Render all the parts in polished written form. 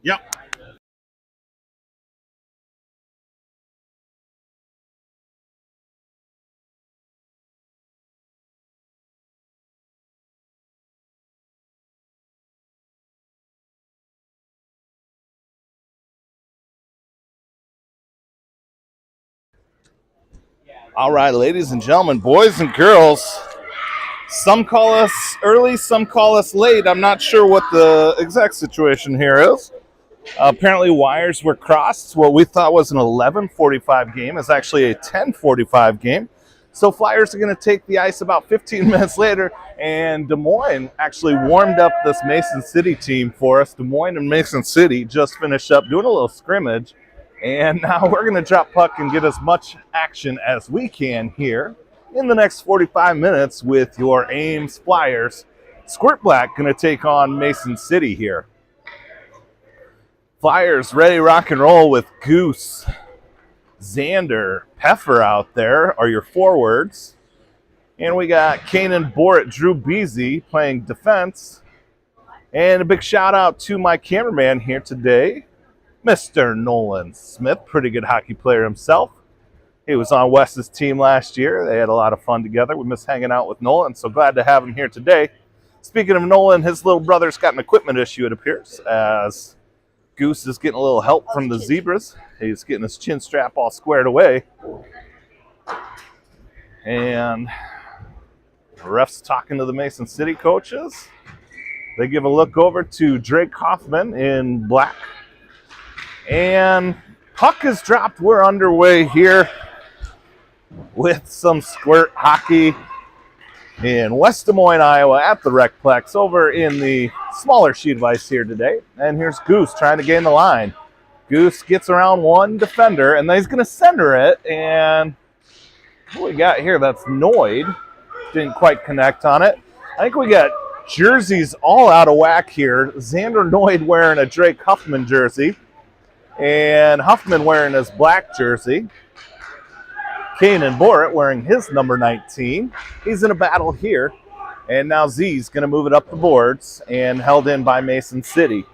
Yep. All right, ladies and gentlemen, boys and girls. Some call us early, some call us late. I'm not sure what the exact situation here is. Apparently, wires were crossed. What we thought was an 11:45 game is actually a 10:45 game. So Flyers are going to take the ice about 15 minutes later, and Des Moines actually warmed up this Mason City team for us. Des Moines and Mason City just finished up doing a little scrimmage, and now we're going to drop puck and get as much action as we can here in the next 45 minutes with your Ames Flyers. Squirt Black going to take on Mason City here. Flyers ready rock and roll with Goose, Xander, Peffer out there are your forwards. And we got Kanan Borat, Drew Beasy playing defense. And a big shout out to my cameraman here today, Mr. Nolan Smith, pretty good hockey player himself. He was on Wes's team last year. They had a lot of fun together. We miss hanging out with Nolan, so glad to have him here today. Speaking of Nolan, his little brother's got an equipment issue, it appears, as Goose is getting a little help from the Zebras. He's getting his chin strap all squared away. And the ref's talking to the Mason City coaches. They give a look over to Drake Hoffman in black. And puck is dropped. We're underway here with some Squirt hockey in West Des Moines, Iowa at the RecPlex over in the smaller sheet of ice here today. And here's Goose trying to gain the line. Goose gets around one defender, and then he's going to center it. And what we got here, that's Noid. Didn't quite connect on it. I think we got jerseys all out of whack here. Xander Noid wearing a Drake Huffman jersey, and Huffman wearing his black jersey. Kanan Borat wearing his number 19. He's in a battle here. And now Z's going to move it up the boards and held in by Mason City.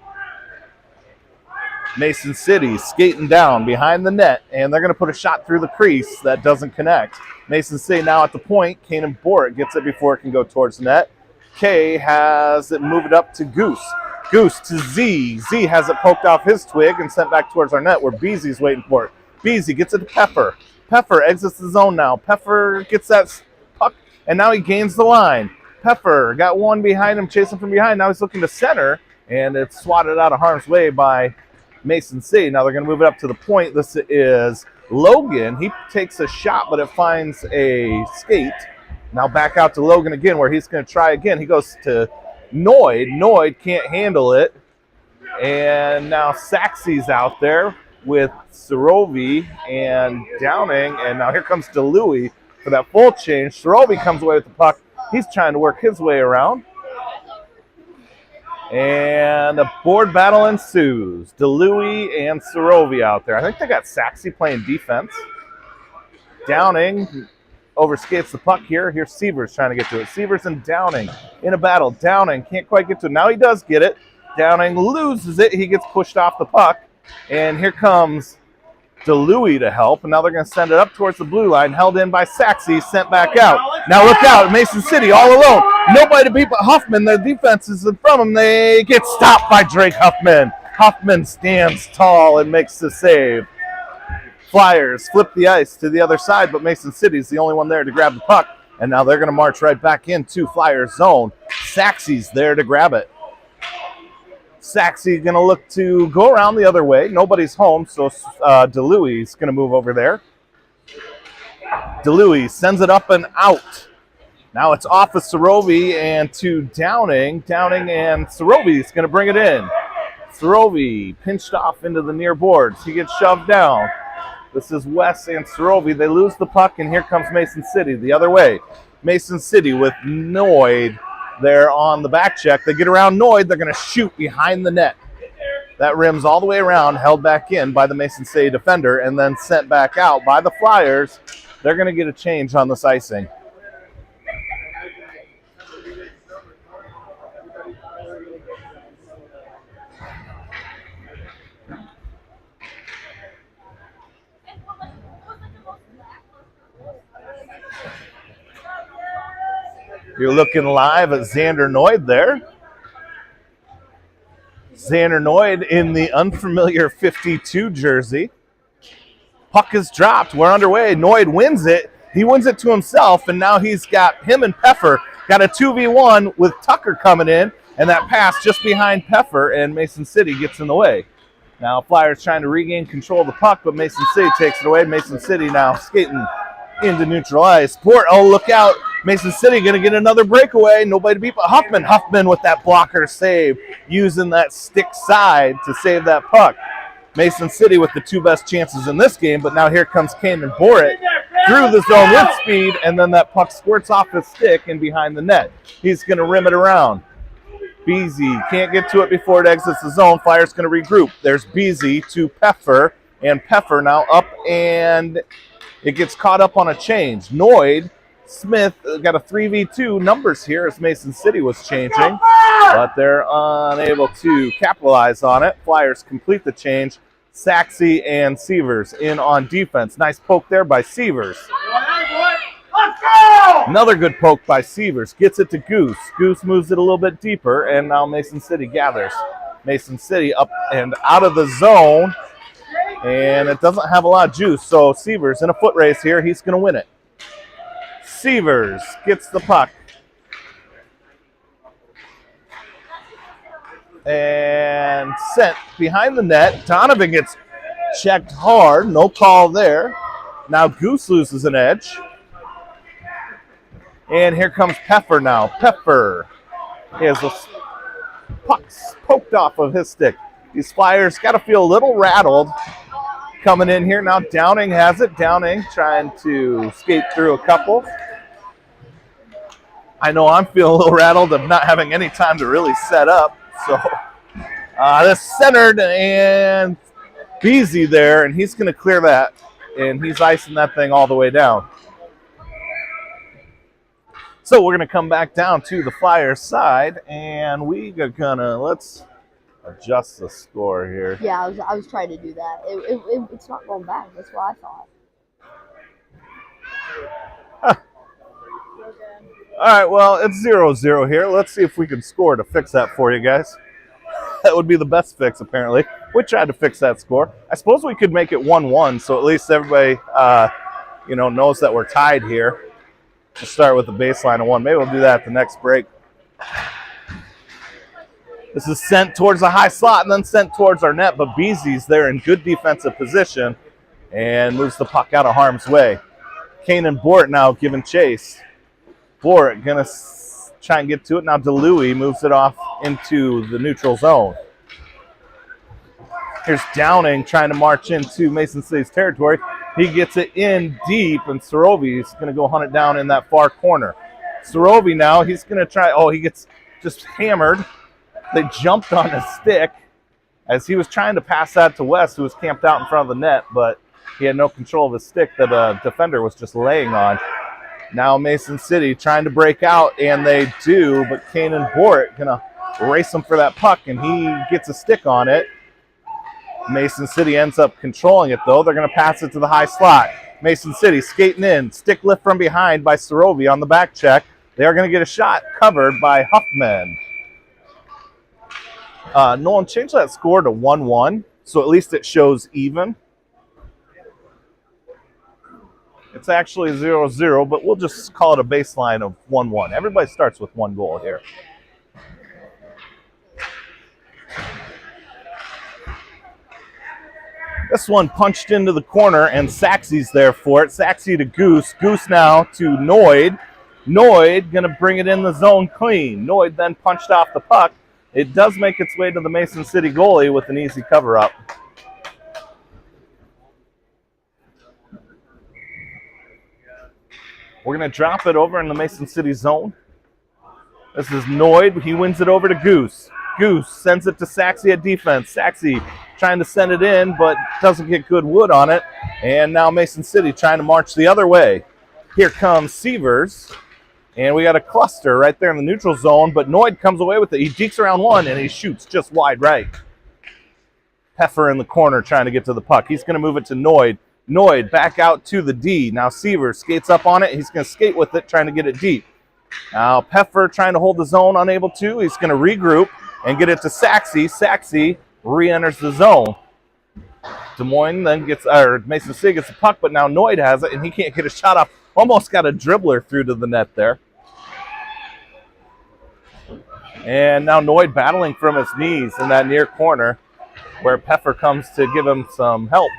Mason City skating down behind the net, and they're going to put a shot through the crease that doesn't connect. Mason City now at the point. Kanan Borat gets it before it can go towards the net. K has it moved up to Goose. Goose to Z. Z has it poked off his twig and sent back towards our net where Beasy's waiting for it. Beasy gets it to Peffer. Peffer exits the zone now. Peffer gets that puck, and now he gains the line. Peffer got one behind him, chasing from behind. Now he's looking to center, and it's swatted out of harm's way by Mason City. Now they're going to move it up to the point. This is Logan. He takes a shot, but it finds a skate. Now back out to Logan again, where he's going to try again. He goes to Noid. Noid can't handle it. And now Saxy's out there with Sorovi and Downing, and now here comes DeLuey for that full change. Sorovi comes away with the puck. He's trying to work his way around. And a board battle ensues. DeLuey and Sorovi out there. I think they got Saxy playing defense. Downing overskates the puck here. Here's Sievers trying to get to it. Sievers and Downing in a battle. Downing can't quite get to it. Now he does get it. Downing loses it. He gets pushed off the puck. And here comes DeLuey to help. And now they're going to send it up towards the blue line. Held in by Saxy. Sent back out. Now look out. Mason City all alone. Nobody to beat but Huffman. Their defense is in front of them. They get stopped by Drake Huffman. Huffman stands tall and makes the save. Flyers flip the ice to the other side, but Mason City's the only one there to grab the puck. And now they're going to march right back into Flyers zone. Saxy's there to grab it. Saxy going to look to go around the other way. Nobody's home, so DeLuey's going to move over there. DeLuey sends it up and out. Now it's off of Sorovi and to Downing. Downing and Sorovi's going to bring it in. Sorovi pinched off into the near boards. He gets shoved down. This is Wes and Sorovi. They lose the puck, and here comes Mason City the other way. Mason City with Noid there on the back check. They get around Noid. They're going to shoot behind the net. That rims all the way around, held back in by the Mason City defender, and then sent back out by the Flyers. They're going to get a change on this icing. You're looking live at Xander Noid there. Xander Noid in the unfamiliar 52 jersey. Puck is dropped. We're underway. Noid wins it. He wins it to himself, and now he's got him and Peffer got a 2v1 with Tucker coming in, and that pass just behind Peffer, and Mason City gets in the way. Now Flyers trying to regain control of the puck, but Mason City takes it away. Mason City now skating into neutral ice. Sport, oh, look out. Mason City going to get another breakaway. Nobody to beat but Huffman. Huffman with that blocker save, using that stick side to save that puck. Mason City with the two best chances in this game, but now here comes Kanan Borit through the zone with speed, and then that puck squirts off his stick and behind the net. He's going to rim it around. Beasy can't get to it before it exits the zone. Flyers going to regroup. There's Beasy to Peffer, and Peffer now up, and it gets caught up on a change. Noid, Smith got a 3v2 numbers here as Mason City was changing, but they're unable to capitalize on it. Flyers complete the change. Saxey and Sievers in on defense. Nice poke there by Sievers. Another good poke by Sievers. Gets it to Goose. Goose moves it a little bit deeper, and now Mason City gathers. Mason City up and out of the zone, and it doesn't have a lot of juice, so Sievers in a foot race here. He's going to win it. Sievers gets the puck. And sent behind the net. Donovan gets checked hard. No call there. Now Goose loses an edge. And here comes Peffer now. Peffer has the pucks poked off of his stick. These Flyers got to feel a little rattled coming in here. Now Downing has it. Downing trying to skate through a couple. I know I'm feeling a little rattled of not having any time to really set up. So this centered, and Beasy there, and he's going to clear that, and he's icing that thing all the way down. So we're going to come back down to the Flyers side, and we are going to, let's adjust the score here. Yeah, I was trying to do that. It's not going back. That's what I thought. All right, well, it's 0-0 here. Let's see if we can score to fix that for you guys. That would be the best fix, apparently. We tried to fix that score. I suppose we could make it 1-1, so at least everybody, knows that we're tied here. We'll start with the baseline of 1. Maybe we'll do that at the next break. This is sent towards the high slot and then sent towards our net, but Beasy's there in good defensive position and moves the puck out of harm's way. Kanan Bort now giving chase. Bort going to try and get to it. Now DeLuey moves it off into the neutral zone. Here's Downing trying to march into Mason City's territory. He gets it in deep, and Sorovi's going to go hunt it down in that far corner. Sorovi now, he's going to try. Oh, he gets just hammered. They jumped on his stick as he was trying to pass that to West, who was camped out in front of the net, but he had no control of his stick that a defender was just laying on. Now Mason City trying to break out, and they do, but Kanan Bort going to race him for that puck, and he gets a stick on it. Mason City ends up controlling it, though. They're going to pass it to the high slot. Mason City skating in. Stick lift from behind by Sorovi on the back check. They are going to get a shot covered by Huffman. Nolan, change that score to 1-1, so at least it shows even. It's actually 0-0, but we'll just call it a baseline of 1-1. Everybody starts with one goal here. This one punched into the corner, and Saxey's there for it. Saxey to Goose. Goose now to Noid. Noid going to bring it in the zone clean. Noid then punched off the puck. It does make its way to the Mason City goalie with an easy cover-up. We're going to drop it over in the Mason City zone. This is Noid. He wins it over to Goose. Goose sends it to Saxey at defense. Saxey trying to send it in, but doesn't get good wood on it. And now Mason City trying to march the other way. Here comes Sievers. And we got a cluster right there in the neutral zone, but Noid comes away with it. He dekes around one, and he shoots just wide right. Peffer in the corner trying to get to the puck. He's going to move it to Noid. Noid back out to the D. Now Sievers skates up on it. He's going to skate with it, trying to get it deep. Now Peffer trying to hold the zone, unable to. He's going to regroup and get it to Saxey. Saxey re-enters the zone. Des Moines then gets, or Mason City gets the puck, but now Noid has it, and he can't get a shot off. Almost got a dribbler through to the net there. And now Noid battling from his knees in that near corner where Peffer comes to give him some help.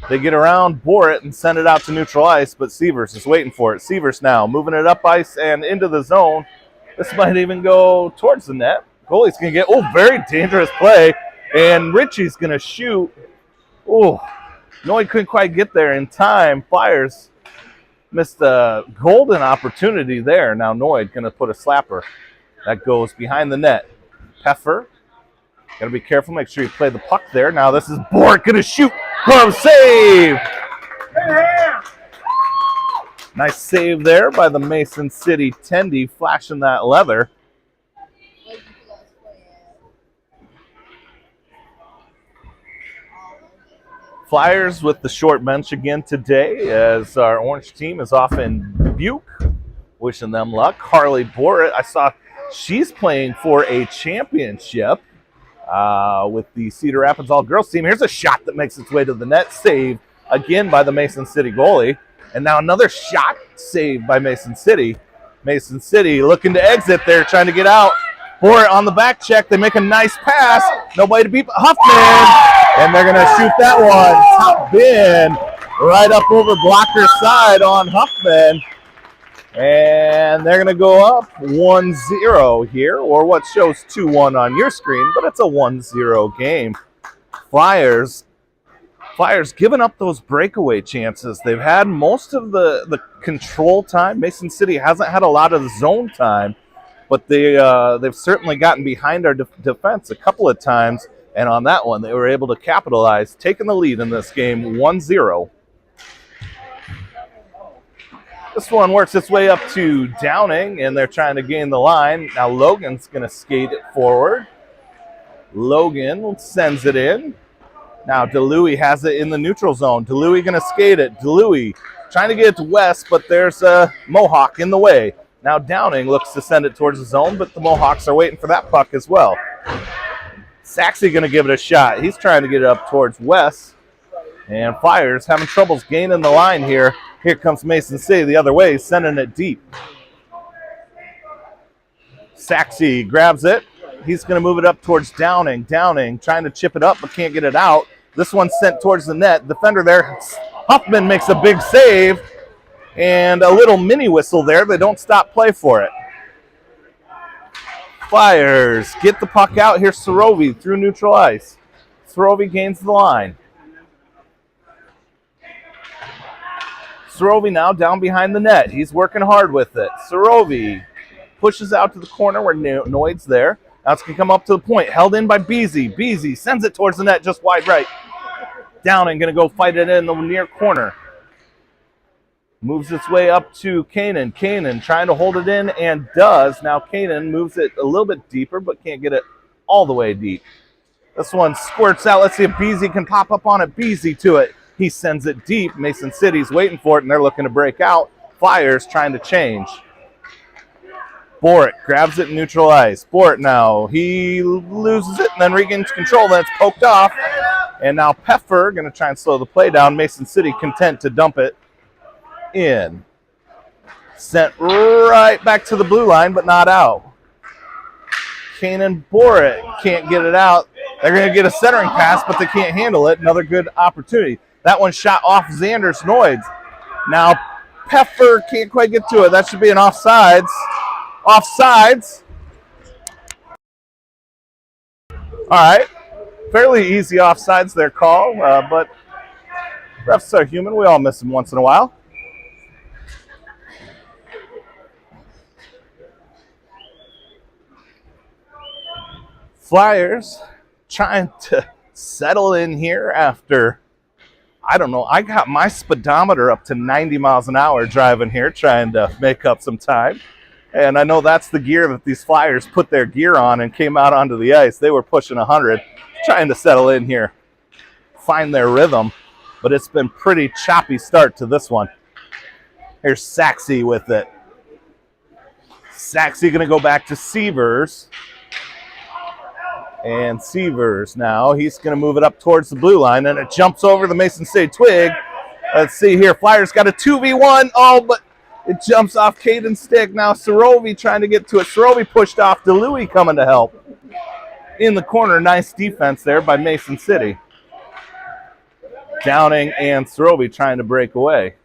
They get around, bore it, and send it out to neutral ice, but Sievers is waiting for it. Sievers now moving it up ice and into the zone. This might even go towards the net. Goalie's going to get, very dangerous play. And Richie's going to shoot. Noid couldn't quite get there in time. Flyers missed a golden opportunity there. Now Noid going to put a slapper. That goes behind the net. Peffer, got to be careful. Make sure you play the puck there. Now this is Bort going to shoot. Glove save. Nice save there by the Mason City Tendy, flashing that leather. Flyers with the short bench again today as our orange team is off in Buke. Wishing them luck. Harley Borat, I saw she's playing for a championship with the Cedar Rapids all-girls team. Here's a shot that makes its way to the net. Save again by the Mason City goalie. And now another shot saved by Mason City. Mason City looking to exit there, trying to get out. Borat on the back check. They make a nice pass. Nobody to beat Huffman. And they're going to shoot that one. Top bin right up over blocker's side on Huffman. And they're going to go up 1-0 here, or what shows 2-1 on your screen, but it's a 1-0 game. Flyers giving up those breakaway chances. They've had most of the control time. Mason City hasn't had a lot of the zone time, but they've certainly gotten behind our defense a couple of times. And on that one, they were able to capitalize, taking the lead in this game 1-0. This one works its way up to Downing, and they're trying to gain the line. Now Logan's going to skate it forward. Logan sends it in. Now DeLuey has it in the neutral zone. DeLuey going to skate it. DeLuey trying to get it to West, but there's a Mohawk in the way. Now Downing looks to send it towards the zone, but the Mohawks are waiting for that puck as well. Saxey going to give it a shot. He's trying to get it up towards West. And Flyers having troubles gaining the line here. Here comes Mason City the other way, sending it deep. Saxey grabs it. He's going to move it up towards Downing. Downing trying to chip it up but can't get it out. This one's sent towards the net. Defender there, Huffman makes a big save. And a little mini whistle there. They don't stop play for it. Flyers get the puck out. Here's Sorovi through neutral ice. Sorovi gains the line. Sorovi now down behind the net. He's working hard with it. Sorovi pushes out to the corner where Noid's there. Now it's going to come up to the point. Held in by Beasy. Beasy sends it towards the net just wide right. Downing going to go fight it in the near corner. Moves its way up to Kanan. Kanan trying to hold it in and does. Now Kanan moves it a little bit deeper but can't get it all the way deep. This one squirts out. Let's see if Beasy can pop up on it. Beasy to it. He sends it deep. Mason City's waiting for it and they're looking to break out. Flyers trying to change. Bort grabs it in neutral ice. Bort now, he loses it and then regains control. Then it's poked off. And now Peffer going to try and slow the play down. Mason City content to dump it in. Sent right back to the blue line, but not out. Kanan Borat can't get it out. They're going to get a centering pass, but they can't handle it. Another good opportunity. That one shot off Xander's Noids. Now Peffer can't quite get to it. That should be an offsides. Offsides. All right. Fairly easy offsides their call, but refs are human. We all miss them once in a while. Flyers trying to settle in here after, I don't know, I got my speedometer up to 90 miles an hour driving here, trying to make up some time. And I know that's the gear that these Flyers put their gear on and came out onto the ice. They were pushing 100, trying to settle in here, find their rhythm. But it's been pretty choppy start to this one. Here's Saxey with it. Saxey going to go back to Sievers. And Sievers now, he's going to move it up towards the blue line, and it jumps over the Mason State twig. Let's see here. Flyers got a 2v1. Oh, but it jumps off Caden's stick. Now Sorovi trying to get to it. Sorovi pushed off. DeLuey coming to help. In the corner, nice defense there by Mason City. Downing and Sorovi trying to break away.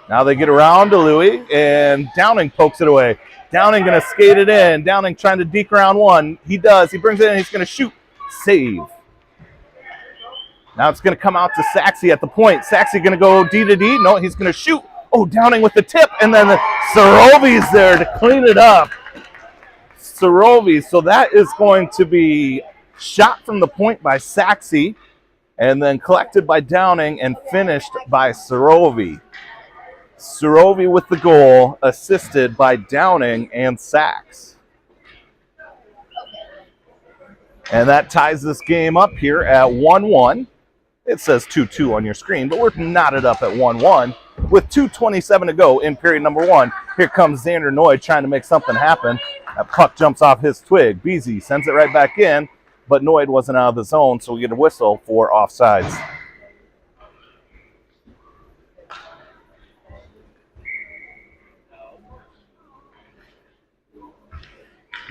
Now they get around DeLuey, and Downing pokes it away. Downing going to skate it in. Downing trying to deke around one. He does. He brings it in. He's going to shoot. Save. Now it's going to come out to Saxey at the point. Saxey going to go D to D. No, he's going to shoot. Oh, Downing with the tip. And then Sorovi's there to clean it up. Sorovi. So that is going to be shot from the point by Saxey, and then collected by Downing and finished by Sorovi. Sorovi with the goal, assisted by Downing and Sachs. And that ties this game up here at 1-1. It says 2-2 on your screen, but we're knotted up at 1-1 with 2:27 to go in period number 1. Here comes Xander Noyd trying to make something happen. That puck jumps off his twig. Beasy sends it right back in, but Noyd wasn't out of the zone, so we get a whistle for offsides.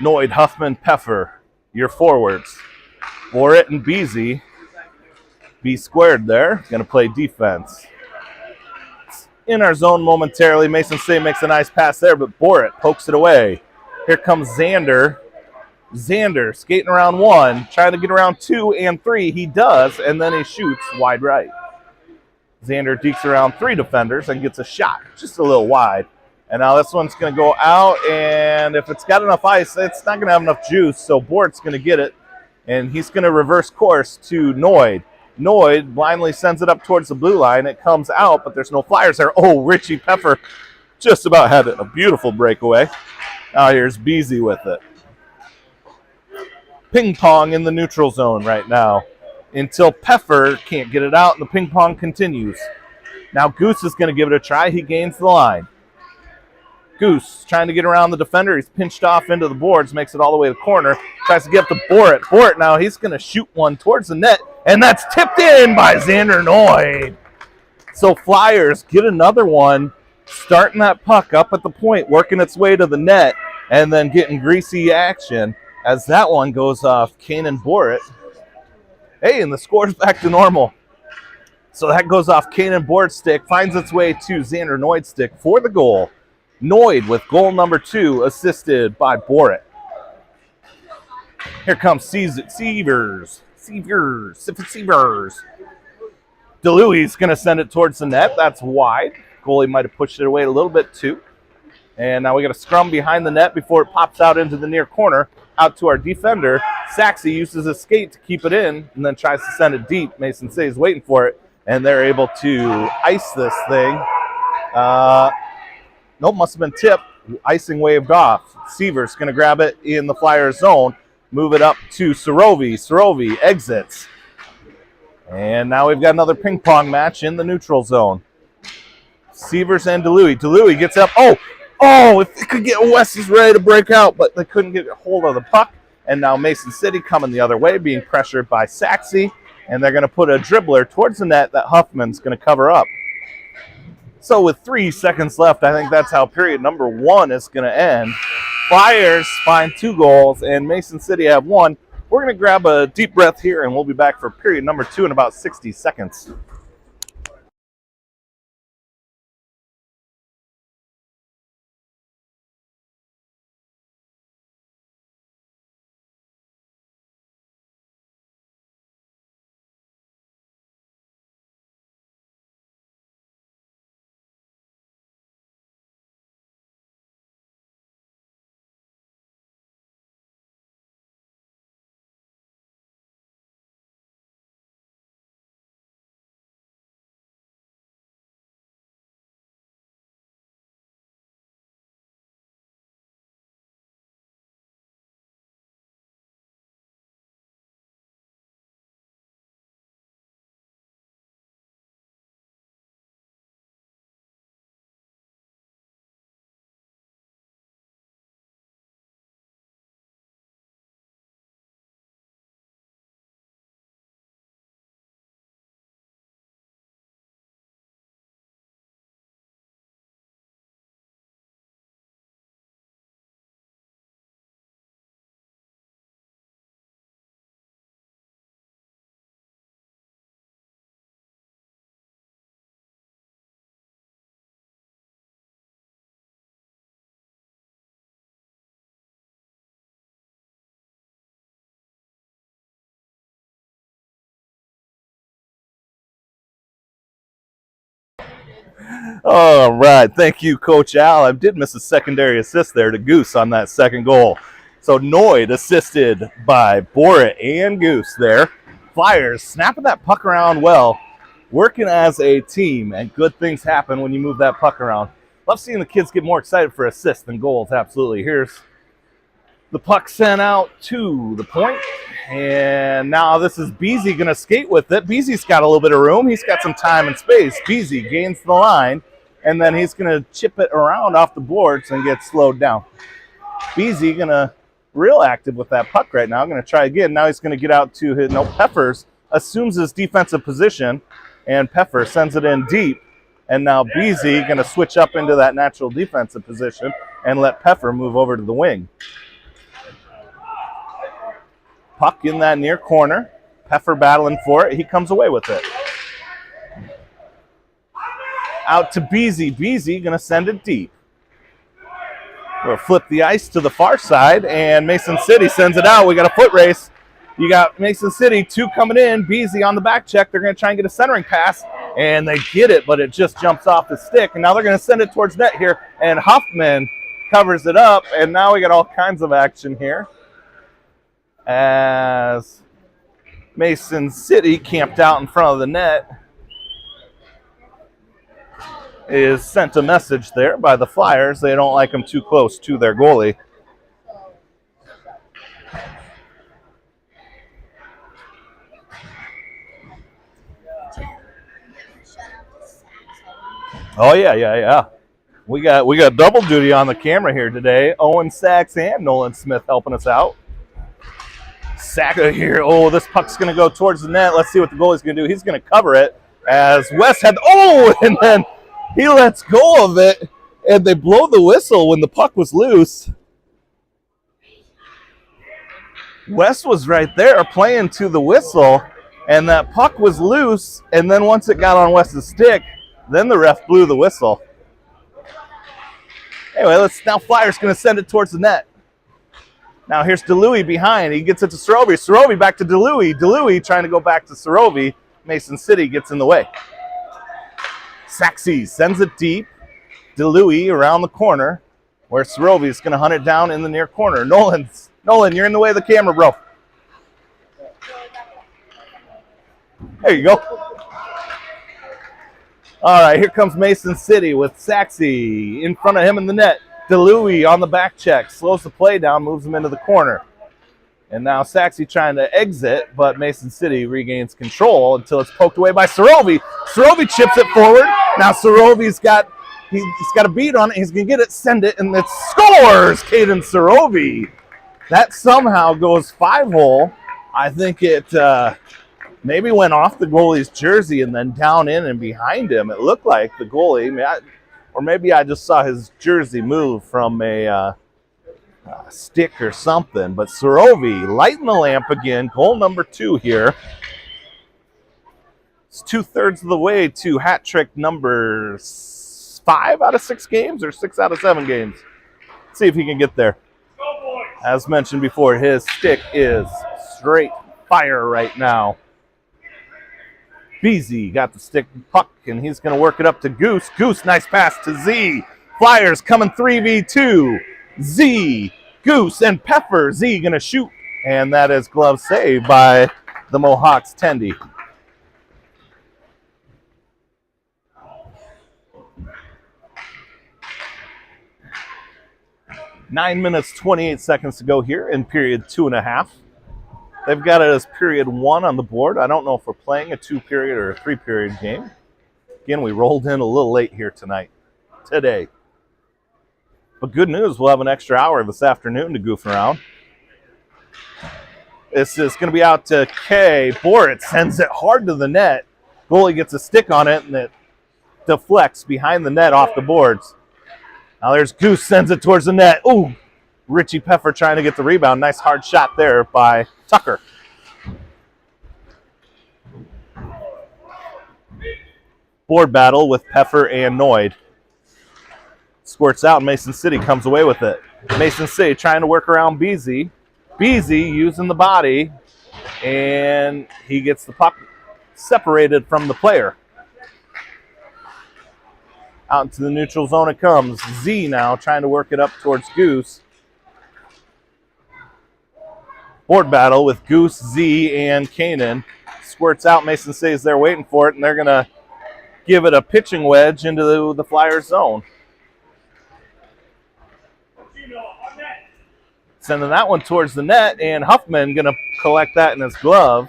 Noyd, Huffman, Peffer, your forwards. Borett and Beasy. B squared there, going to play defense. In our zone momentarily. Mason State makes a nice pass there, but Borett pokes it away. Here comes Xander. Xander skating around 1, trying to get around 2 and 3. He does, and then he shoots wide right. Xander dekes around 3 defenders and gets a shot, just a little wide. And now this one's going to go out, and if it's got enough ice, it's not going to have enough juice, so Bort's going to get it, and he's going to reverse course to Noyd. Noyd blindly sends it up towards the blue line. It comes out, but there's no Flyers there. Oh, Richie Peffer just about had a beautiful breakaway. Now here's Beasy with it. Ping pong in the neutral zone right now until Peffer can't get it out, and the ping pong continues. Now Goose is going to give it a try. He gains the line. Goose trying to get around the defender. He's pinched off into the boards, makes it all the way to the corner. Tries to get up to Borett. Borett now, he's going to shoot one towards the net, and that's tipped in by Xander Noyd. So Flyers get another one, starting that puck up at the point, working its way to the net, and then getting greasy action as that one goes off Kanan Borett. Hey, and the score's back to normal. So that goes off Kanan Borett's stick, finds its way to Xander Noyd's stick for the goal. Noyd with goal number 2, assisted by Borett. Here comes Sievers. DeLuey's going to send it towards the net. That's wide. Goalie might have pushed it away a little bit too. And now we got a scrum behind the net before it pops out into the near corner, out to our defender. Saxey uses his skate to keep it in and then tries to send it deep. Mason State is waiting for it, and they're able to ice this thing. Nope, must have been tipped. Icing waved off. Sievers going to grab it in the Flyers zone. Move it up to Sorovi. Sorovi exits. And now we've got another ping pong match in the neutral zone. Sievers and DeLuey. DeLuey gets up. Oh, if they could get West is ready to break out, but they couldn't get a hold of the puck. And now Mason City coming the other way, being pressured by Saxey. And they're going to put a dribbler towards the net that Huffman's going to cover up. So with 3 seconds left, I think that's how period number 1 is going to end. Flyers find 2 goals, and Mason City have 1. We're going to grab a deep breath here, and we'll be back for period number 2 in about 60 seconds. All right. Thank you, Coach Al. I did miss a secondary assist there to Goose on that second goal. So Noid assisted by Borit and Goose there. Flyers snapping that puck around well, working as a team, and good things happen when you move that puck around. Love seeing the kids get more excited for assists than goals, absolutely. Here's the puck sent out to the point, and now this is Beasy going to skate with it. Beasy's got a little bit of room. He's got some time and space. Beasy gains the line, and then he's going to chip it around off the boards and get slowed down. Beasy going to real active with that puck right now. Going to try again. Now he's going to get out to his, Peppers assumes his defensive position, and Pepper sends it in deep. And now Beasy going to switch up into that natural defensive position and let Pepper move over to the wing. Puck in that near corner. Pepper battling for it. He comes away with it. Out to Beasy. Beasy going to send it deep. We'll flip the ice to the far side, and Mason City sends it out. We got a foot race. You got Mason City, 2 coming in. Beasy on the back check. They're going to try and get a centering pass, and they get it, but it just jumps off the stick. And now they're going to send it towards net here, and Huffman covers it up, and now we got all kinds of action here as Mason City, camped out in front of the net, is sent a message there by the Flyers. They don't like them too close to their goalie. Oh yeah. We got double duty on the camera here today. Owen Sachs and Nolan Smith helping us out. Saka here. Oh, this puck's going to go towards the net. Let's see what the goalie's going to do. He's going to cover it as West had. Oh, and then he lets go of it, and they blow the whistle when the puck was loose. West was right there playing to the whistle, and that puck was loose, and then once it got on West's stick, then the ref blew the whistle. Anyway, now Flyers going to send it towards the net. Now here's DeLuey behind. He gets it to Sorovi. Sorovi back to DeLuey. DeLuey trying to go back to Sorovi. Mason City gets in the way. Saxey sends it deep. DeLuey around the corner where Sorovi is going to hunt it down in the near corner. Nolan, you're in the way of the camera, bro. There you go. All right, here comes Mason City with Saxey in front of him in the net. DeLuey on the back check, slows the play down, moves him into the corner. And now Saxey trying to exit, but Mason City regains control until it's poked away by Sorovi. Sorovi chips it forward. Now Sorovi's got a beat on it. He's going to get it, send it, and it scores! Caden Sorovi. That somehow goes 5-hole. I think it maybe went off the goalie's jersey and then down in and behind him. It looked like the goalie, or maybe I just saw his jersey move from a stick or something. But Sorovi lighting the lamp again. Goal number 2 here. It's 2/3 of the way to hat trick number 5 out of 6 games or 6 out of 7 games. Let's see if he can get there. As mentioned before, his stick is straight fire right now. Beasy got the stick puck, and he's going to work it up to Goose. Goose, nice pass to Z. Flyers coming 3v2. Z, Goose, and Pepper. Z going to shoot, and that is glove save by the Mohawks Tendy. Nine minutes, 28 seconds to go here in period 2.5. They've got it as period 1 on the board. I don't know if we're playing a 2-period or a 3-period game. Again, we rolled in a little late here today. But good news, we'll have an extra hour this afternoon to goof around. This is going to be out to K. Borit sends it hard to the net. Goalie gets a stick on it, and it deflects behind the net off the boards. Now there's Goose, sends it towards the net. Ooh, Richie Peffer trying to get the rebound. Nice hard shot there by Tucker. Board battle with Peffer and Noid. Squirts out, and Mason City comes away with it. Mason City trying to work around Beasy. Beasy using the body, and he gets the puck separated from the player. Out into the neutral zone it comes. Z now trying to work it up towards Goose. Board battle with Goose, Z, and Kanan. Squirts out. Mason stays there waiting for it, and they're going to give it a pitching wedge into the Flyers zone. Sending that one towards the net, and Huffman going to collect that in his glove.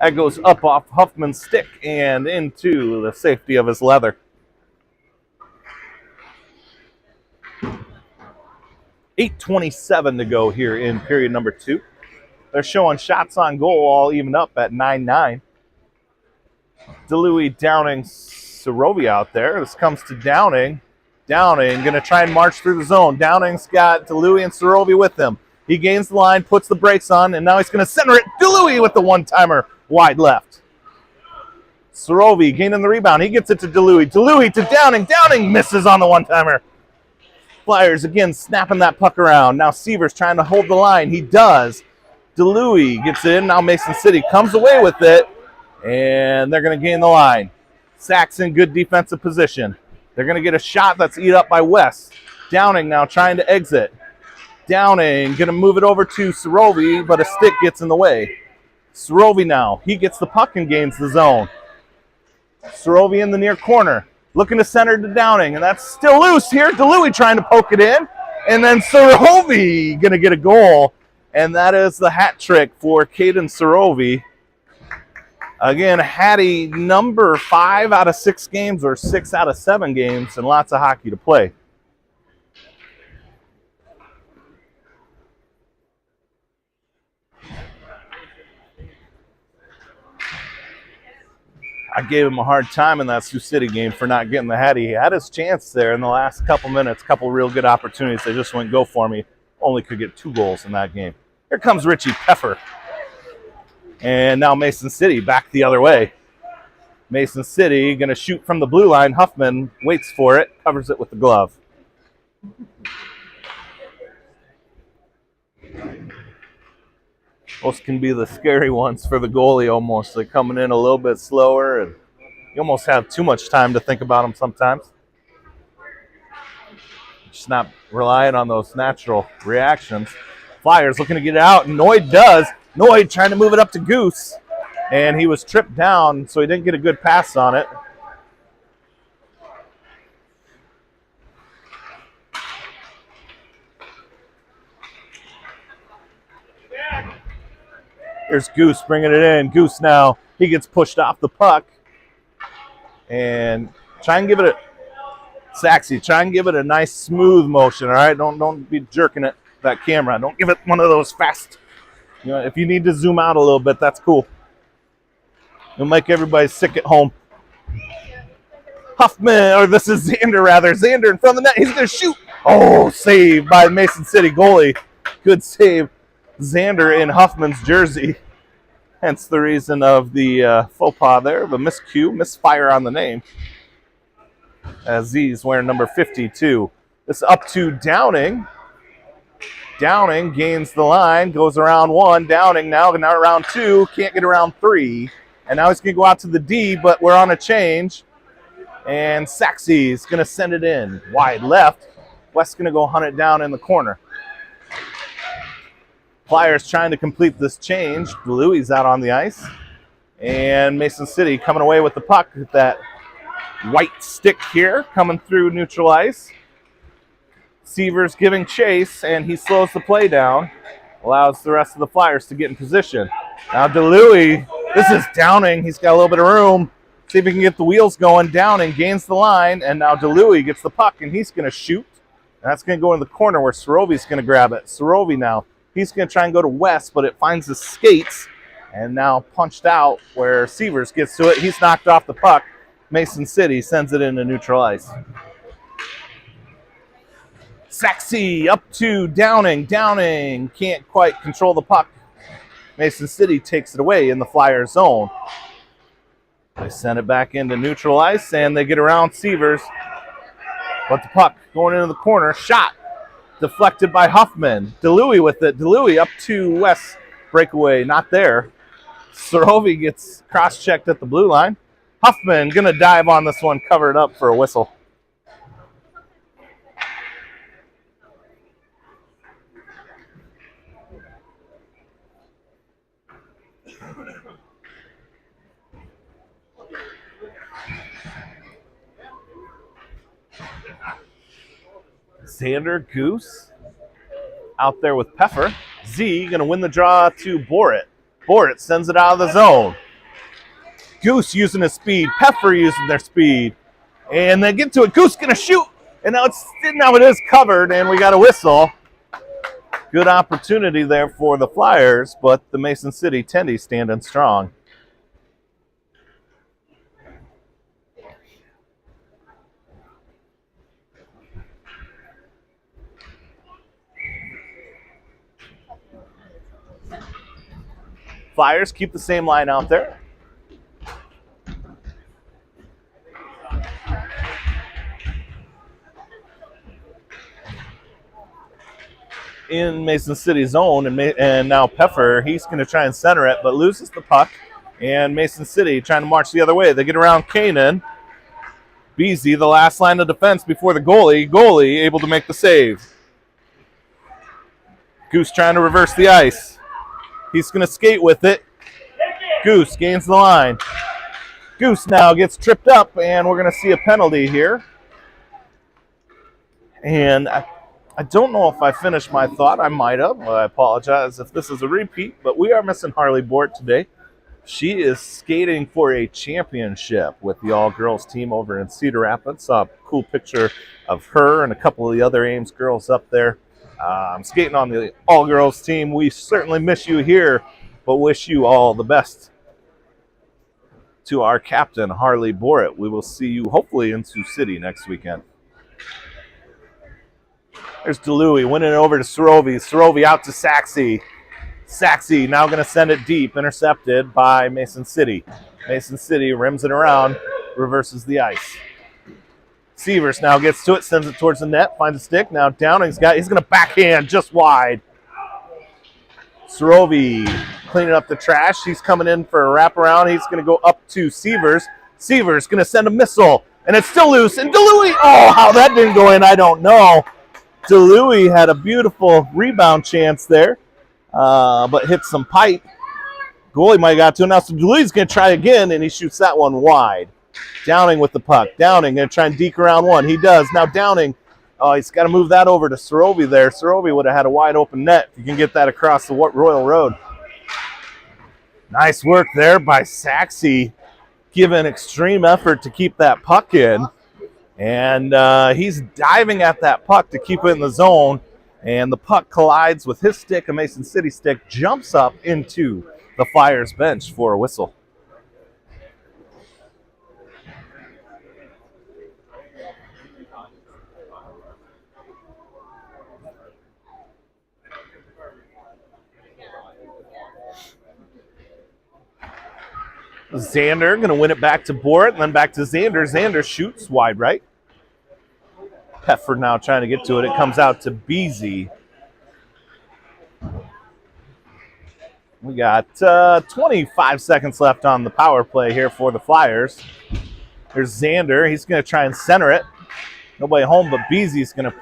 That goes up off Huffman's stick and into the safety of his leather. 8:27 to go here in period number 2. They're showing shots on goal all even up at 9-9. DeLuey downing Sorovi out there. This comes to Downing. Downing going to try and march through the zone. Downing's got DeLuey and Sorovi with him. He gains the line, puts the brakes on, and now he's going to center it. DeLuey with the one-timer wide left. Sorovi gaining the rebound. He gets it to DeLuey. DeLuey to Downing. Downing misses on the one-timer. Flyers again snapping that puck around. Now Seavers trying to hold the line. He does. DeLuey gets in. Now Mason City comes away with it, and they're going to gain the line. Saxon, good defensive position. They're going to get a shot that's eat up by West. Downing now trying to exit. Downing going to move it over to Sorovi, but a stick gets in the way. Sorovi now. He gets the puck and gains the zone. Sorovi in the near corner. Looking to center to Downing, and that's still loose here. DeLuey trying to poke it in, and then Sorovi going to get a goal, and that is the hat trick for Caden Sorovi. Again, Hattie number 5 out of 6 games or 6 out of 7 games, and lots of hockey to play. I gave him a hard time in that Sioux City game for not getting the Hattie. He had his chance there in the last couple minutes, couple real good opportunities. They just wouldn't go for me. Only could get 2 goals in that game. Here comes Richie Peffer. And now Mason City back the other way. Mason City going to shoot from the blue line. Huffman waits for it, covers it with the glove. Those can be the scary ones for the goalie almost. They're coming in a little bit slower, and you almost have too much time to think about them sometimes. Just not relying on those natural reactions. Flyers looking to get it out, and Noyd does. Noyd trying to move it up to Goose, and he was tripped down, so he didn't get a good pass on it. Here's Goose bringing it in. Goose now, he gets pushed off the puck. And try and give it a, Saxy, try and give it a nice smooth motion, all right? Don't be jerking it, that camera. Don't give it one of those fast, you know, if you need to zoom out a little bit, that's cool. It'll make everybody sick at home. Huffman, or this is Xander rather. Xander in front of the net, he's gonna shoot. Oh, save by Mason City goalie. Good save. Xander in Huffman's jersey. Hence the reason of the faux pas there, the miscue, misfire on the name. As Z's wearing number 52. This up to Downing. Downing gains the line, goes around 1. Downing now around 2, can't get around 3. And now he's going to go out to the D, but we're on a change. And Saxy's going to send it in. Wide left. West's going to go hunt it down in the corner. Flyers trying to complete this change. Louie's out on the ice. And Mason City coming away with the puck with that white stick here coming through neutral ice. Seavers giving chase, and he slows the play down. Allows the rest of the Flyers to get in position. Now DeLuey, this is Downing. He's got a little bit of room. See if he can get the wheels going. Downing gains the line, and now DeLuey gets the puck, and he's going to shoot. And that's going to go in the corner where Sorovi's going to grab it. Sorovi now. He's going to try and go to West, but it finds his skates and now punched out where Seavers gets to it. He's knocked off the puck. Mason City sends it into neutral ice. Saxy up to Downing. Downing can't quite control the puck. Mason City takes it away in the Flyer zone. They send it back into neutral ice, and they get around Seavers. But the puck going into the corner. Shot. Deflected by Huffman. DeLuey with it. DeLuey up to West. Breakaway, not there. Sorovi gets cross-checked at the blue line. Huffman going to dive on this one, cover it up for a whistle. Xander, Goose out there with Peffer. Z going to win the draw to Borit. Borit sends it out of the zone. Goose using his speed. Peffer using their speed. And they get to it. Goose going to shoot. And now it is covered, and we got a whistle. Good opportunity there for the Flyers, but the Mason City Tendy standing strong. Flyers keep the same line out there. In Mason City's zone, and now Peffer, he's going to try and center it, but loses the puck. And Mason City trying to march the other way. They get around Kanan. Beasy, the last line of defense before the goalie. Goalie able to make the save. Goose trying to reverse the ice. He's going to skate with it. Goose gains the line. Goose now gets tripped up, and we're going to see a penalty here. And I don't know if I finished my thought. I might have. Well, I apologize if this is a repeat, but we are missing Harley Bort today. She is skating for a championship with the all-girls team over in Cedar Rapids. Saw a cool picture of her and a couple of the other Ames girls up there. Skating on the all-girls team. We certainly miss you here, but wish you all the best. To our captain, Harley Bort. We will see you hopefully in Sioux City next weekend. There's DeLuey winning it over to Sorovi. Sorovi out to Saxey. Saxey now going to send it deep, intercepted by Mason City. Mason City rims it around, reverses the ice. Sievers now gets to it, sends it towards the net, finds a stick. Now Downing's he's going to backhand just wide. Sorovi cleaning up the trash. He's coming in for a wraparound. He's going to go up to Sievers. Sievers going to send a missile, and it's still loose. And DeLuey, how that didn't go in, I don't know. DeLuey had a beautiful rebound chance there, but hit some pipe. Goalie might have got to it now, so DeLuey's going to try again, and he shoots that one wide. Downing with the puck. Downing going to try and deke around one. He does. Now Downing, he's got to move that over to Sorovi there. Sorovi would have had a wide open net if you can get that across the Royal Road. Nice work there by Saxey, giving extreme effort to keep that puck in. And he's diving at that puck to keep it in the zone. And the puck collides with his stick, a Mason City stick, jumps up into the Flyers bench for a whistle. Xander going to win it back to Borit, and then back to Xander. Xander shoots wide right. Peffer now trying to get to it. It comes out to Beasy. We got 25 seconds left on the power play here for the Flyers. There's Xander. He's going to try and center it. Nobody home, but Beasy's going to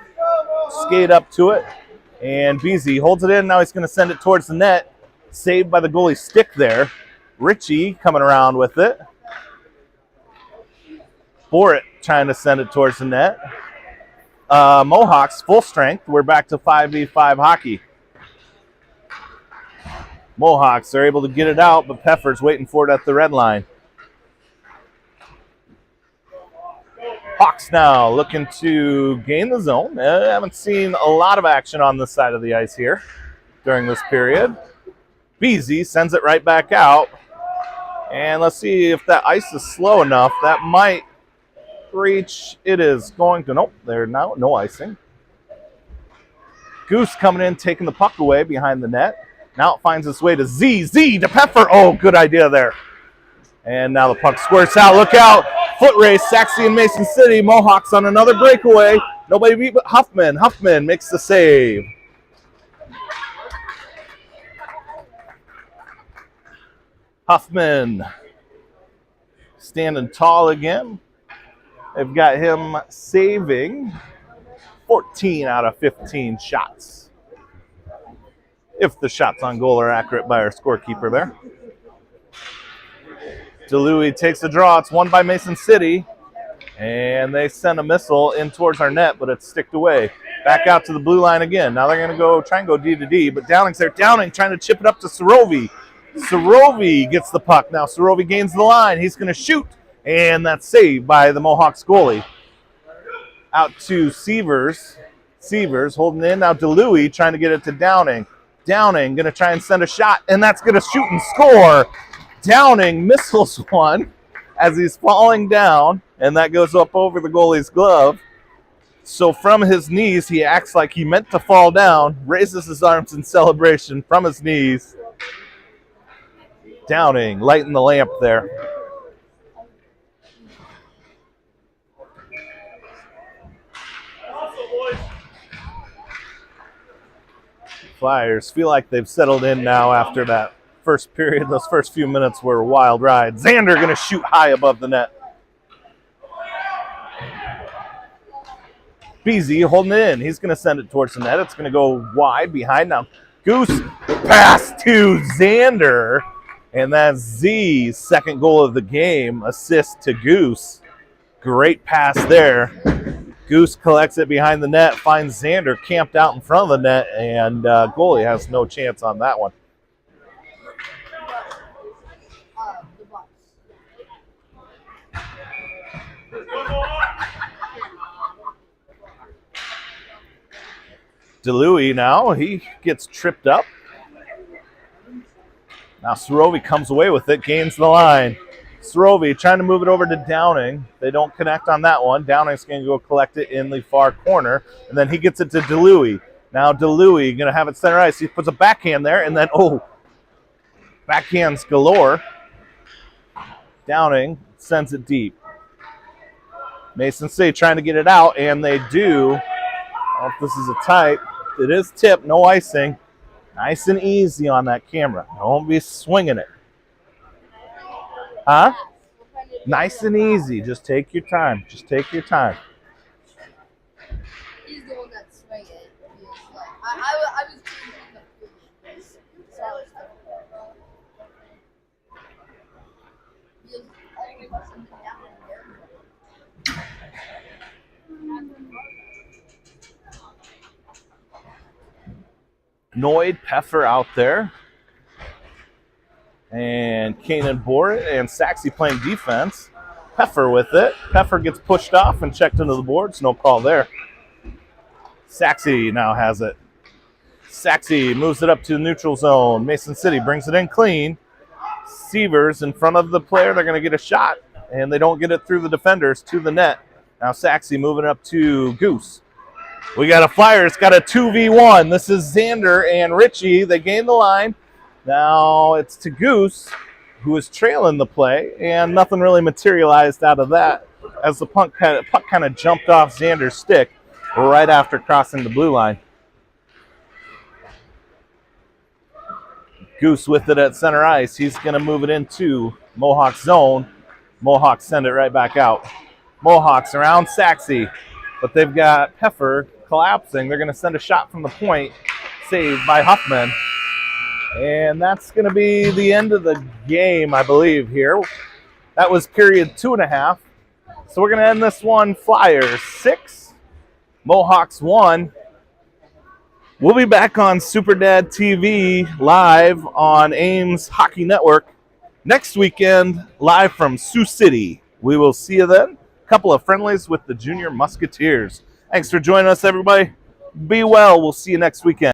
skate up to it. And Beasy holds it in. Now he's going to send it towards the net. Saved by the goalie's stick there. Richie coming around with it. Borit trying to send it towards the net. Mohawks full strength. We're back to 5v5 hockey. Mohawks are able to get it out, but Peffer's waiting for it at the red line. Hawks now looking to gain the zone. I haven't seen a lot of action on this side of the ice here during this period. Beasy sends it right back out. And let's see if that ice is slow enough. That might reach. It is going to. Nope, there now. No icing. Goose coming in, taking the puck away behind the net. Now it finds its way to Z. Z to Peffer. Oh, good idea there. And now the puck squirts out. Look out. Foot race. Saxey and Mason City. Mohawks on another breakaway. Nobody beat but Huffman. Huffman makes the save. Huffman standing tall again. They've got him saving 14 out of 15 shots. If the shots on goal are accurate by our scorekeeper there. DeLuey takes the draw. It's won by Mason City. And they send a missile in towards our net, but it's sticked away. Back out to the blue line again. Now they're going to try and go D to D, but Downing's there. Downing trying to chip it up to Sorovi. Sorovi gets the puck. Now Sorovi gains the line. He's going to shoot, and that's saved by the Mohawks goalie. Out to Sievers. Sievers holding in. Now DeLuey trying to get it to Downing. Downing going to try and send a shot, and that's going to shoot and score. Downing missiles one as he's falling down, and that goes up over the goalie's glove. So from his knees, he acts like he meant to fall down, raises his arms in celebration from his knees. Downing lighting the lamp there. Flyers feel like they've settled in now after that first period. Those first few minutes were a wild ride. Xander going to shoot high above the net. Beasy holding it in. He's going to send it towards the net. It's going to go wide behind now. Goose pass to Xander. And that's Z's second goal of the game. Assist to Goose. Great pass there. Goose collects it behind the net. Finds Xander camped out in front of the net. And goalie has no chance on that one. DeLuey now, he gets tripped up. Now Sorovi comes away with it, gains the line. Sorovi trying to move it over to Downing. They don't connect on that one. Downing's going to go collect it in the far corner, and then he gets it to DeLuey. Now DeLuey going to have it center ice. He puts a backhand there, and then, backhands galore. Downing sends it deep. Mason City trying to get it out, and they do. I don't know if this is a tight. It is tipped, no icing. Nice and easy on that camera. Don't be swinging it. Huh? Nice and easy. Just take your time. Just take your time. He's the one that's swinging it. I was doing the solid stuff. He was always something down in there. Noid, Peffer out there. And Kanan bore it, and Saxey playing defense. Peffer with it. Peffer gets pushed off and checked into the boards. No call there. Saxey now has it. Saxey moves it up to the neutral zone. Mason City brings it in clean. Sievers in front of the player. They're going to get a shot, and they don't get it through the defenders to the net. Now Saxey moving up to Goose. We got a Flyer. It's got a 2v1. This is Xander and Richie. They gain the line. Now it's to Goose, who is trailing the play, and nothing really materialized out of that as the puck kind of jumped off Xander's stick right after crossing the blue line. Goose with it at center ice. He's going to move it into Mohawks zone. Mohawks send it right back out. Mohawks around Saxey, but they've got Peffer collapsing. They're going to send a shot from the point, saved by Huffman. And that's going to be the end of the game, I believe, here. That was period 2.5. So we're going to end this one Flyers 6, Mohawks 1. We'll be back on Super Dad TV live on Ames Hockey Network next weekend, live from Sioux City. We will see you then. A couple of friendlies with the Junior Musketeers. Thanks for joining us, everybody. Be well. We'll see you next weekend.